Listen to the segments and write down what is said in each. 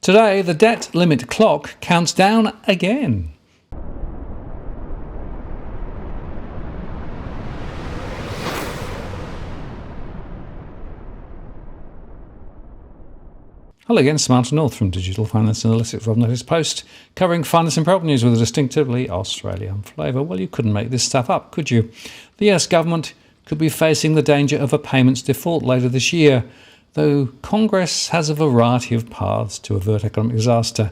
Today, the debt limit clock counts down again. Hello again, Smarter North from Digital Finance Analytics Rob Notice Post, covering finance and property news with a distinctively Australian flavour. Well, you couldn't make this stuff up, could you? The US government could be facing the danger of a payments default later this year, though Congress has a variety of paths to avert economic disaster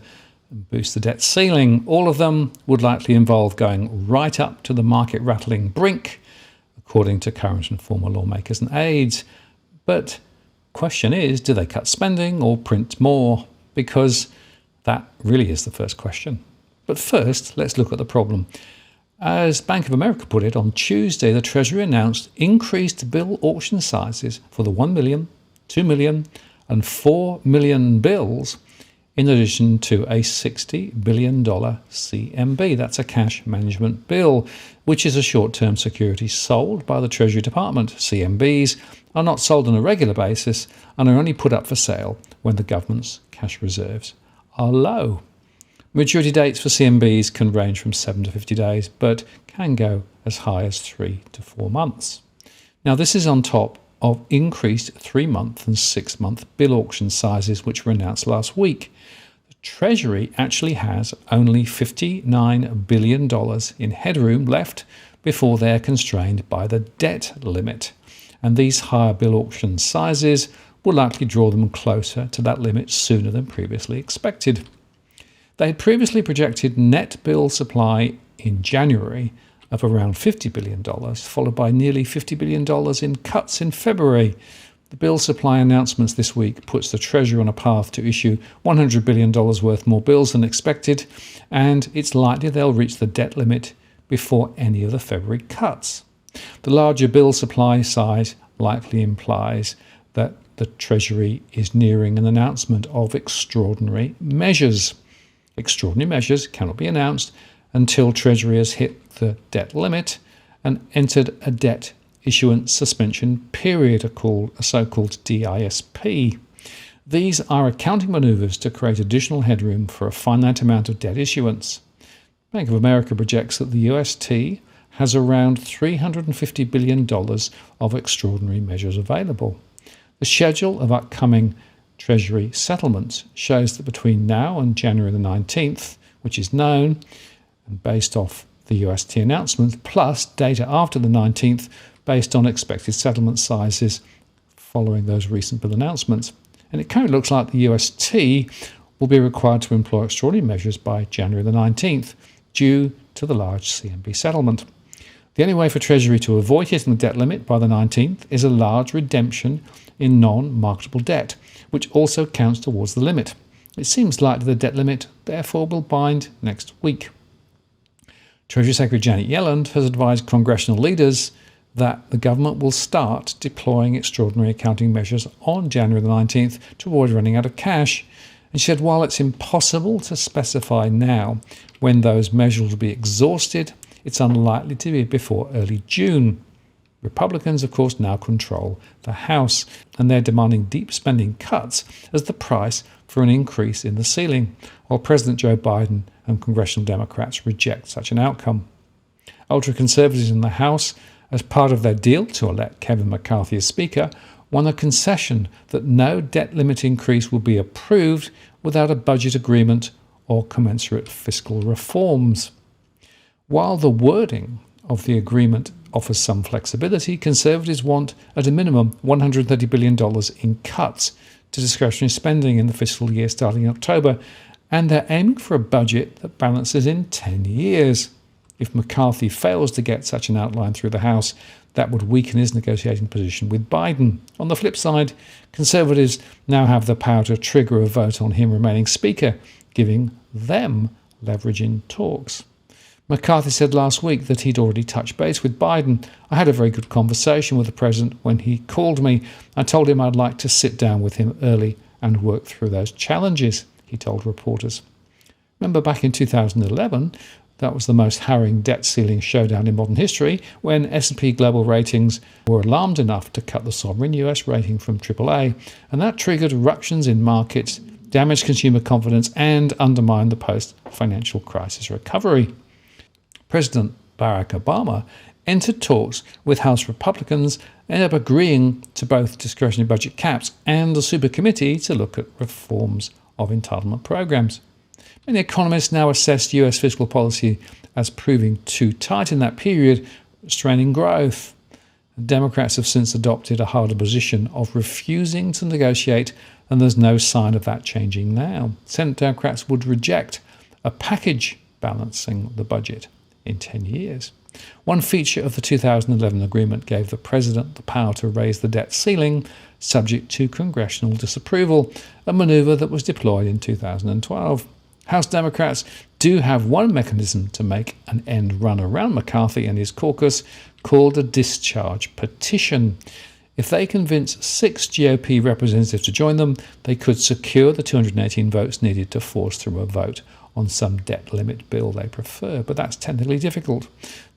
and boost the debt ceiling. All of them would likely involve going right up to the market-rattling brink, according to current and former lawmakers and aides. But question is, do they cut spending or print more? Because that really is the first question. But first, let's look at the problem. As Bank of America put it, on Tuesday, the Treasury announced increased bill auction sizes for the 1 million, 2 million and 4 million bills, in addition to a $60 billion CMB. That's a cash management bill, which is a short-term security sold by the Treasury Department. CMBs are not sold on a regular basis and are only put up for sale when the government's cash reserves are low. Maturity dates for CMBs can range from 7 to 50 days, but can go as high as 3 to 4 months. Now, this is on top of increased 3-month and 6-month bill auction sizes, which were announced last week. The Treasury actually has only $59 billion in headroom left before they're constrained by the debt limit. And these higher bill auction sizes will likely draw them closer to that limit sooner than previously expected. They had previously projected net bill supply in January of around $50 billion, followed by nearly $50 billion in cuts in February. The bill supply announcements this week puts the Treasury on a path to issue $100 billion worth more bills than expected, and it's likely they'll reach the debt limit before any of the February cuts. The larger bill supply size likely implies that the Treasury is nearing an announcement of extraordinary measures. Extraordinary measures cannot be announced until Treasury has hit the debt limit and entered a debt issuance suspension period, a so-called DISP. These are accounting manoeuvres to create additional headroom for a finite amount of debt issuance. Bank of America projects that the UST has around $350 billion of extraordinary measures available. The schedule of upcoming Treasury settlements shows that between now and January the 19th, which is known, and based off the UST announcement, plus data after the 19th based on expected settlement sizes following those recent bill announcements. And it currently looks like the UST will be required to employ extraordinary measures by January the 19th due to the large CMB settlement. The only way for Treasury to avoid hitting the debt limit by the 19th is a large redemption in non-marketable debt, which also counts towards the limit. It seems likely the debt limit, therefore, will bind next week. Treasury Secretary Janet Yellen has advised congressional leaders that the government will start deploying extraordinary accounting measures on January the 19th to avoid running out of cash. And she said while it's impossible to specify now when those measures will be exhausted, it's unlikely to be before early June. Republicans, of course, now control the House, and they're demanding deep spending cuts as the price for an increase in the ceiling, while President Joe Biden and congressional Democrats reject such an outcome. Ultra-conservatives in the House, as part of their deal to elect Kevin McCarthy as Speaker, won a concession that no debt limit increase will be approved without a budget agreement or commensurate fiscal reforms. While the wording of the agreement offers some flexibility, Conservatives want, at a minimum, $130 billion in cuts to discretionary spending in the fiscal year starting in October, and they're aiming for a budget that balances in 10 years. If McCarthy fails to get such an outline through the House, that would weaken his negotiating position with Biden. On the flip side, Conservatives now have the power to trigger a vote on him remaining Speaker, giving them leverage in talks. McCarthy said last week that he'd already touched base with Biden. I had a very good conversation with the president when he called me. I told him I'd like to sit down with him early and work through those challenges, he told reporters. Remember back in 2011, that was the most harrowing debt ceiling showdown in modern history when S&P Global Ratings were alarmed enough to cut the sovereign US rating from AAA, and that triggered ructions in markets damage consumer confidence, and undermine the post-financial crisis recovery. President Barack Obama entered talks with House Republicans and ended up agreeing to both discretionary budget caps and the super committee to look at reforms of entitlement programs. Many economists now assess US fiscal policy as proving too tight in that period, restraining growth. Democrats have since adopted a harder position of refusing to negotiate, and there's no sign of that changing now. Senate Democrats would reject a package balancing the budget in 10 years. One feature of the 2011 agreement gave the president the power to raise the debt ceiling, subject to congressional disapproval, a maneuver that was deployed in 2012. House Democrats do have one mechanism to make an end run around McCarthy and his caucus, called a discharge petition. If they convince 6 GOP representatives to join them, they could secure the 218 votes needed to force through a vote on some debt limit bill they prefer, but that's technically difficult.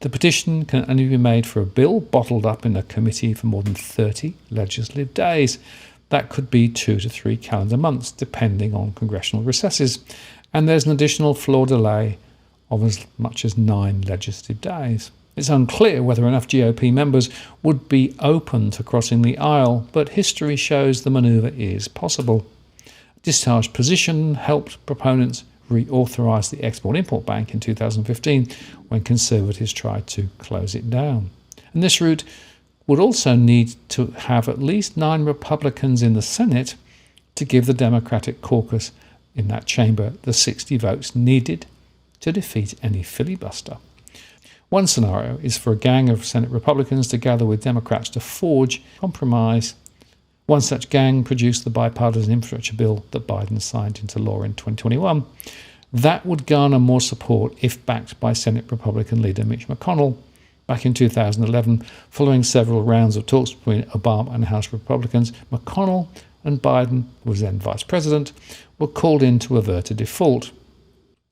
The petition can only be made for a bill bottled up in a committee for more than 30 legislative days. That could be 2 to 3 calendar months, depending on congressional recesses, and there's an additional floor delay of as much as 9 legislative days. It's unclear whether enough GOP members would be open to crossing the aisle, but history shows the manoeuvre is possible. Discharge position helped proponents reauthorise the Export-Import Bank in 2015 when Conservatives tried to close it down. And this route would also need to have at least 9 Republicans in the Senate to give the Democratic caucus in that chamber the 60 votes needed to defeat any filibuster. One scenario is for a gang of Senate Republicans to gather with Democrats to forge compromise. One such gang produced the bipartisan infrastructure bill that Biden signed into law in 2021. That would garner more support if backed by Senate Republican leader Mitch McConnell. Back in 2011, following several rounds of talks between Obama and House Republicans, McConnell and Biden, who was then vice president, were called in to avert a default.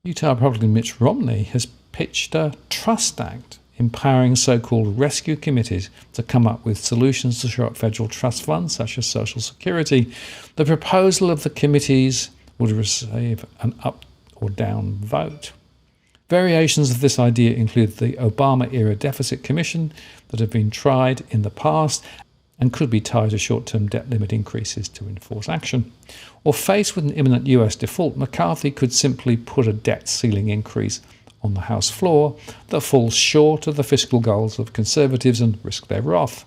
Utah Republican Mitt Romney has pitched a trust act empowering so-called rescue committees to come up with solutions to shore up federal trust funds such as Social Security. The proposal of the committees would receive an up or down vote. Variations of this idea include the Obama-era deficit commission that have been tried in the past and could be tied to short-term debt limit increases to enforce action. Or faced with an imminent US default, McCarthy could simply put a debt ceiling increase on the House floor that falls short of the fiscal goals of Conservatives and risk their wrath.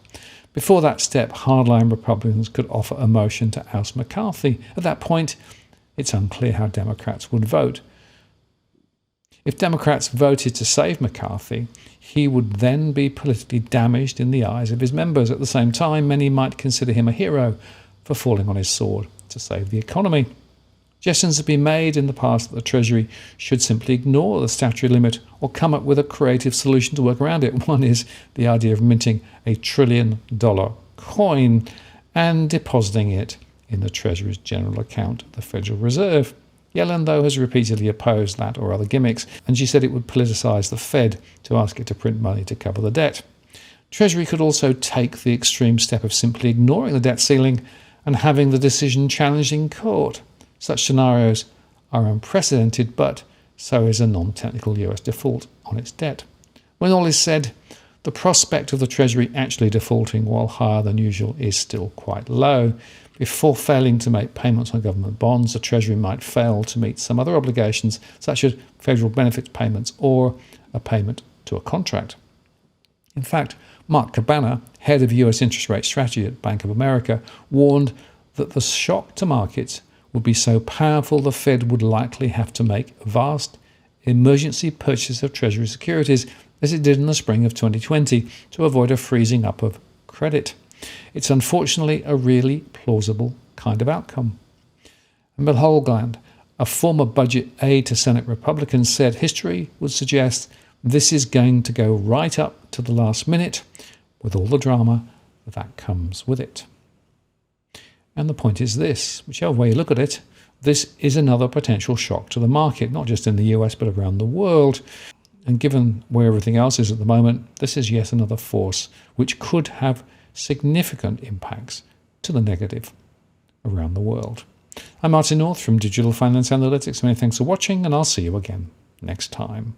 Before that step, hardline Republicans could offer a motion to oust McCarthy. At that point, it's unclear how Democrats would vote. If Democrats voted to save McCarthy, he would then be politically damaged in the eyes of his members. At the same time, many might consider him a hero for falling on his sword to save the economy. Suggestions have been made in the past that the Treasury should simply ignore the statutory limit or come up with a creative solution to work around it. One is the idea of minting a $1 trillion coin and depositing it in the Treasury's general account, the Federal Reserve. Yellen, though, has repeatedly opposed that or other gimmicks, and she said it would politicise the Fed to ask it to print money to cover the debt. Treasury could also take the extreme step of simply ignoring the debt ceiling and having the decision challenged in court. Such scenarios are unprecedented, but so is a non-technical US default on its debt. When all is said, the prospect of the Treasury actually defaulting while higher than usual is still quite low. Before failing to make payments on government bonds, the Treasury might fail to meet some other obligations, such as federal benefits payments or a payment to a contract. In fact, Mark Cabana, head of US interest rate strategy at Bank of America, warned that the shock to markets would be so powerful the Fed would likely have to make vast emergency purchases of Treasury securities, as it did in the spring of 2020, to avoid a freezing up of credit. It's unfortunately a really plausible kind of outcome. And Bill Holgland, a former budget aide to Senate Republicans, said history would suggest this is going to go right up to the last minute with all the drama that comes with it. And the point is this, whichever way you look at it, this is another potential shock to the market, not just in the US but around the world. And given where everything else is at the moment, this is yet another force which could have significant impacts to the negative around the world. I'm Martin North from Digital Finance Analytics. Many thanks for watching, and I'll see you again next time.